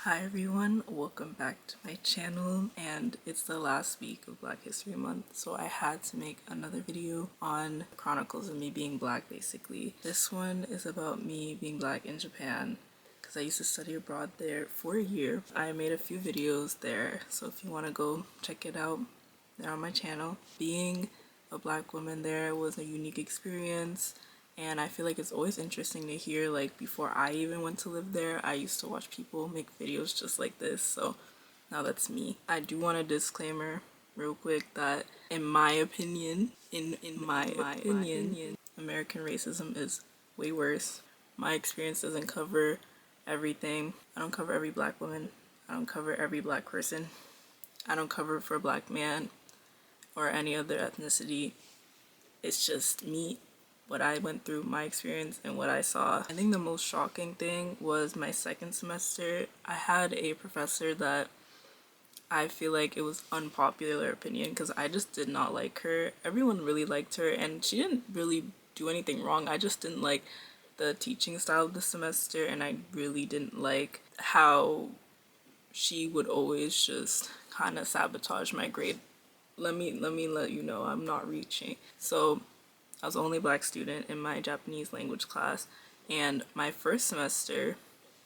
Hi everyone, welcome back to my channel, and it's the last week of Black History Month, so I had to make another video on chronicles of me being black basically. This one is about me being black in Japan because I used to study abroad there for a year. I made a few videos there, so if you want to go check it out, they're on my channel. Being a black woman there was a unique experience. And I feel like it's always interesting to hear, like, before I even went to live there, I used to watch people make videos just like this, so now that's me. I do want a disclaimer real quick that in my opinion, American racism is way worse. My experience doesn't cover everything. I don't cover every black woman. I don't cover every black person. I don't cover for a black man or any other ethnicity. It's just me, what I went through, my experience, and what I saw. I think the most shocking thing was my second semester. I had a professor that I feel like it was unpopular opinion because I just did not like her. Everyone really liked her and she didn't really do anything wrong. I just didn't like the teaching style of the semester, and I really didn't like how she would always just kind of sabotage my grade. Let me let you know I'm not reaching. So I was the only black student in my Japanese language class, and my first semester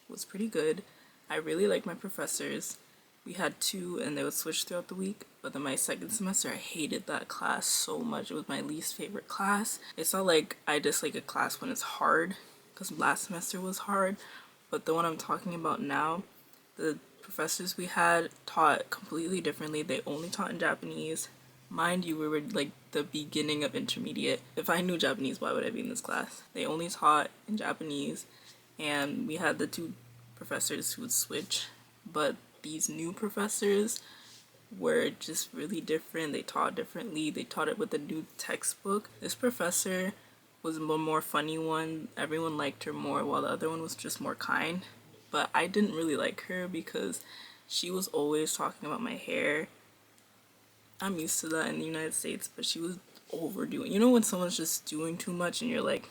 was pretty good. I really liked my professors. We had two and they would switch throughout the week, but then my second semester I hated that class so much. It was my least favorite class. It's not like I dislike a class when it's hard, because last semester was hard, but the one I'm talking about now, the professors we had taught completely differently. They only taught in Japanese. Mind you, we were like the beginning of intermediate. If I knew Japanese, why would I be in this class? They only taught in Japanese, and we had the two professors who would switch, but these new professors were just really different. They taught differently. They taught it with a new textbook. This professor was a more funny one. Everyone liked her more, while the other one was just more kind. But I didn't really like her because she was always talking about my hair. I'm used to that in the United States, but she was overdoing. You know when someone's just doing too much and you're like,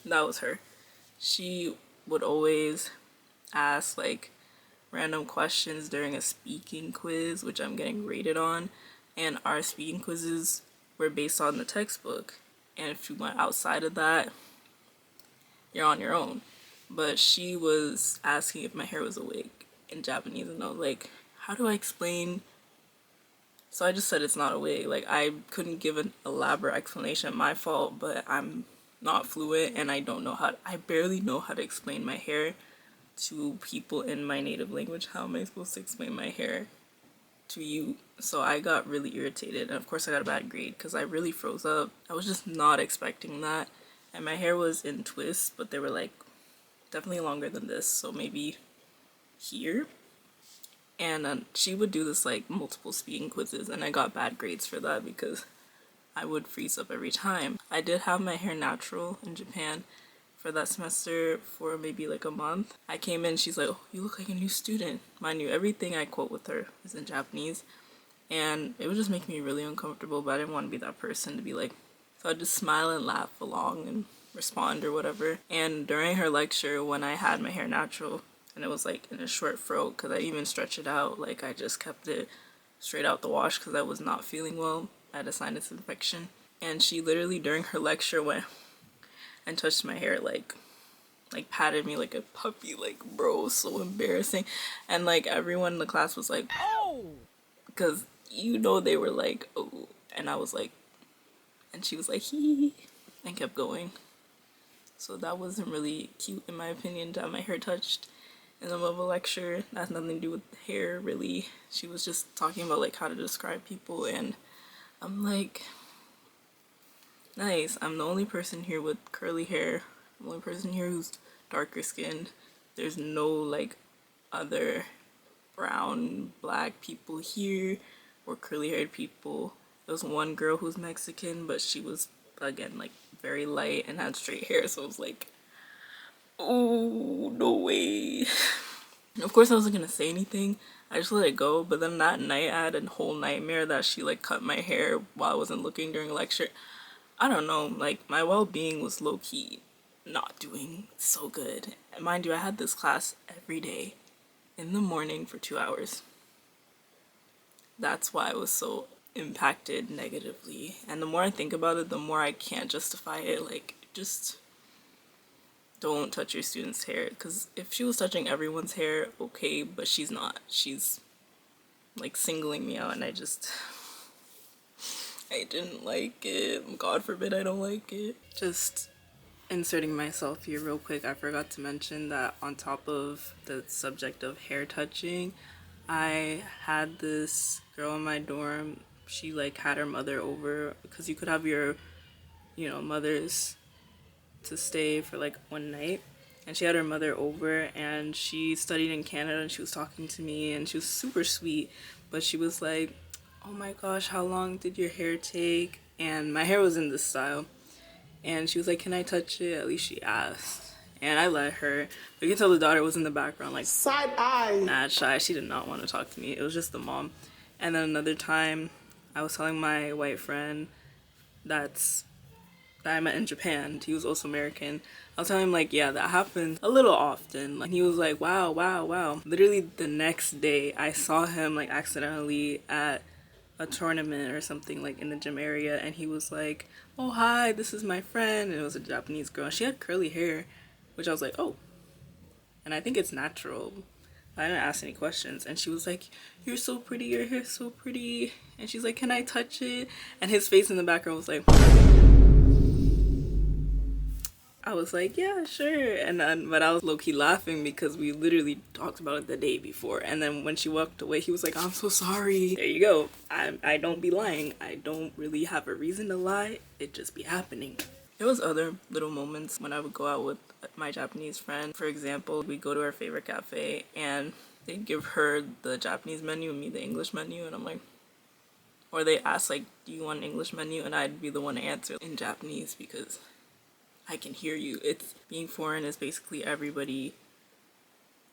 that was her. She would always ask like random questions during a speaking quiz, which I'm getting rated on, and our speaking quizzes were based on the textbook. And if you went outside of that, you're on your own. But she was asking if my hair was a wig in Japanese, and I was like, how do I explain? So I just said it's not a wig. Like, I couldn't give an elaborate explanation. My fault, but I'm not fluent and I don't know how I barely know how to explain my hair to people in my native language. How am I supposed to explain my hair to you? So I got really irritated, and of course I got a bad grade because I really froze up. I was just not expecting that. And my hair was in twists, but they were like definitely longer than this, so maybe here. And she would do this like multiple speaking quizzes, and I got bad grades for that because I would freeze up every time. I did have my hair natural in Japan for that semester for maybe like a month. I came in, she's like, oh, you look like a new student. Mind you, everything I quote with her is in Japanese, and it would just make me really uncomfortable, but I didn't want to be that person to be like, so I'd just smile and laugh along and respond or whatever. And during her lecture, when I had my hair natural and it was like in a short fro, because I even stretched it out, like I just kept it straight out the wash because I was not feeling well. I had a sinus infection, and she literally during her lecture went and touched my hair, like patted me like a puppy. Like, bro, so embarrassing. And like everyone in the class was like, oh, because they were like, oh, and I was like, and she was like, hee, and kept going. So that wasn't really cute in my opinion to have my hair touched in the middle of a lecture. That has nothing to do with hair really. She was just talking about like how to describe people, and I'm like, nice, I'm the only person here with curly hair. I'm the only person here who's darker skinned. There's no like other brown black people here or curly haired people. There was one girl who's Mexican, but she was again like very light and had straight hair, so it was like, oh no way. Of course I wasn't gonna say anything. I just let it go. But then that night I had a whole nightmare that she like cut my hair while I wasn't looking during a lecture. I don't know, like my well-being was low-key not doing so good. And mind you, I had this class every day. in the morning for 2 hours. That's why I was so impacted negatively. And the more I think about it, the more I can't justify it. Like, just don't touch your students' hair. Because if she was touching everyone's hair, okay, but she's not. She's like singling me out, and I didn't like it. God forbid I don't like it. Just inserting myself here real quick, I forgot to mention that on top of the subject of hair touching, I had this girl in my dorm. She like had her mother over, because you could have your, mothers to stay for like one night. And she had her mother over, and she studied in Canada, and she was talking to me, and she was super sweet. But she was like, oh my gosh, how long did your hair take? And my hair was in this style. And she was like, can I touch it? At least she asked. And I let her. But you can tell the daughter was in the background, like, side eye, mad shy. She did not want to talk to me. It was just the mom. And then another time, I was telling my white friend that I met in Japan. He was also American. I was telling him, like, yeah, that happens a little often. Like, he was like, wow, wow, wow. Literally the next day, I saw him, like, accidentally at a tournament or something, like, in the gym area. And he was like, oh, hi, this is my friend. And it was a Japanese girl. She had curly hair, which I was like, oh. And I think it's natural. I didn't ask any questions. And she was like, you're so pretty. Your hair's so pretty. And she's like, can I touch it? And his face in the background was like... I was like, yeah, sure. And then, but I was low-key laughing because we literally talked about it the day before. And then when she walked away, he was like, I'm so sorry. There you go. I don't be lying. I don't really have a reason to lie. It just be happening. There was other little moments when I would go out with my Japanese friend. For example, we'd go to our favorite cafe and they'd give her the Japanese menu and me the English menu. And I'm like, or they ask like, do you want an English menu? And I'd be the one to answer in Japanese because I can hear you. It's being foreign is basically everybody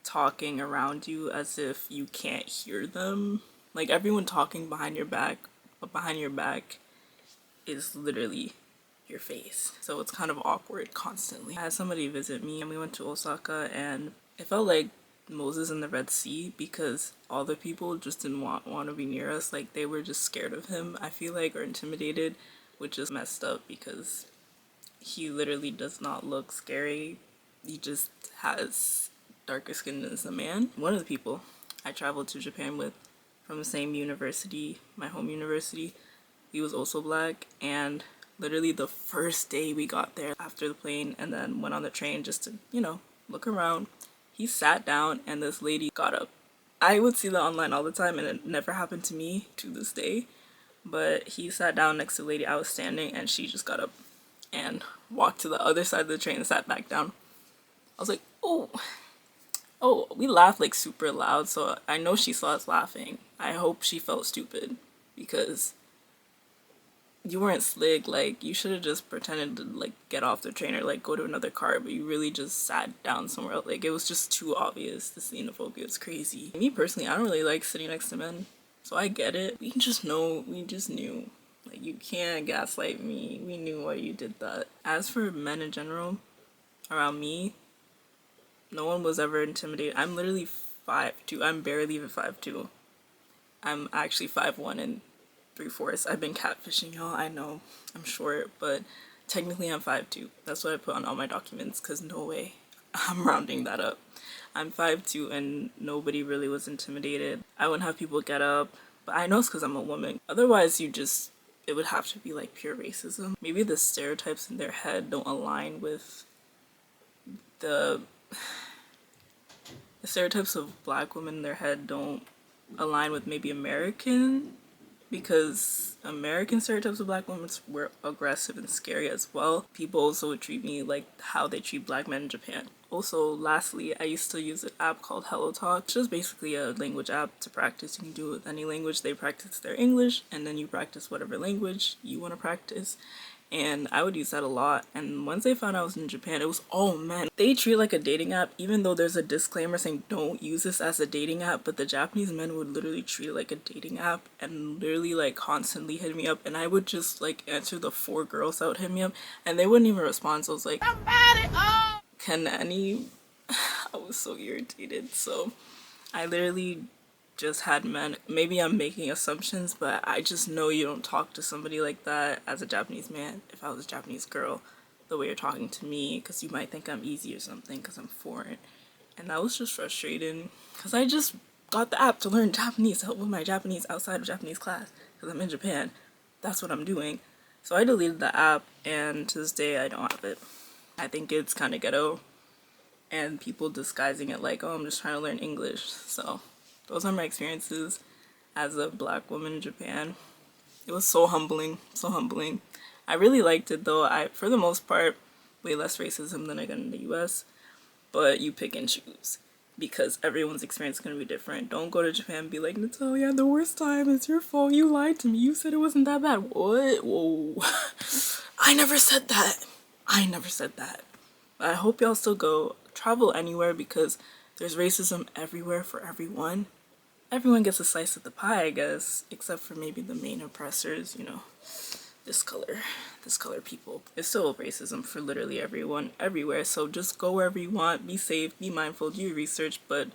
talking around you as if you can't hear them. Like everyone talking behind your back, but behind your back is literally your face. So it's kind of awkward constantly. I had somebody visit me and we went to Osaka and it felt like Moses in the Red Sea because all the people just didn't want to be near us. Like they were just scared of him, I feel like, or intimidated, which is messed up because he literally does not look scary. He just has darker skin as a man. One of the people I traveled to Japan with from the same university, my home university, he was also black, and literally the first day we got there after the plane and then went on the train just to, look around, he sat down and this lady got up. I would see that online all the time and it never happened to me to this day, but he sat down next to the lady I was standing and she just got up and walked to the other side of the train and sat back down. I was like, oh, we laughed like super loud, so I know she saw us laughing. I hope she felt stupid because you weren't slick. Like, you should have just pretended to like get off the train or like go to another car, but you really just sat down somewhere else. Like, it was just too obvious. The xenophobia was crazy. Me personally, I don't really like sitting next to men, so I get it. We just knew. Like, you can't gaslight me. We knew why you did that. As for men in general, around me, no one was ever intimidated. I'm literally 5'2". I'm barely even 5'2". I'm actually 5'1" and 3/4. I've been catfishing y'all. I know I'm short, but technically I'm 5'2". That's what I put on all my documents because no way. I'm rounding that up. I'm 5'2" and nobody really was intimidated. I wouldn't have people get up, but I know it's because I'm a woman. Otherwise, it would have to be like pure racism. Maybe the stereotypes in their head don't align with the stereotypes of black women in their head don't align with maybe American, because American stereotypes of black women were aggressive and scary as well. People also would treat me like how they treat black men in Japan. Also, lastly, I used to use an app called Hello Talk, which is basically a language app to practice. You can do it with any language. They practice their English, and then you practice whatever language you want to practice. And I would use that a lot. And once they found I was in Japan, it was, oh man, they treat it like a dating app, even though there's a disclaimer saying don't use this as a dating app. But the Japanese men would literally treat it like a dating app and literally like constantly hit me up. And I would just like answer the 4 girls that would hit me up and they wouldn't even respond. So I was like, can any? I was so irritated. So I literally just had men. Maybe I'm making assumptions, but I just know you don't talk to somebody like that as a Japanese man. If I was a Japanese girl, the way you're talking to me, because you might think I'm easy or something because I'm foreign. And that was just frustrating because I just got the app to learn Japanese, to help with my Japanese outside of Japanese class because I'm in Japan. That's what I'm doing. So I deleted the app, and to this day I don't have it. I think it's kind of ghetto, and people disguising it like, oh, I'm just trying to learn English. So those are my experiences as a black woman in Japan. It was so humbling, so humbling. I really liked it though. For the most part, way less racism than I got in the US, but you pick and choose because everyone's experience is going to be different. Don't go to Japan and be like, Natalya, I had the worst time. It's your fault. You lied to me. You said it wasn't that bad. What? Whoa. I never said that. I never said that. I hope y'all still go travel anywhere because there's racism everywhere for everyone. Everyone gets a slice of the pie, I guess, except for maybe the main oppressors, you know, this color people. It's still racism for literally everyone, everywhere. So just go wherever you want, be safe, be mindful, do your research. But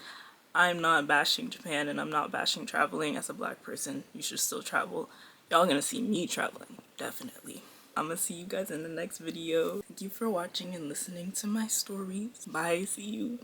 I'm not bashing Japan and I'm not bashing traveling. As a black person, you should still travel. Y'all gonna see me traveling, definitely. I'm gonna see you guys in the next video. Thank you for watching and listening to my stories. Bye, see you.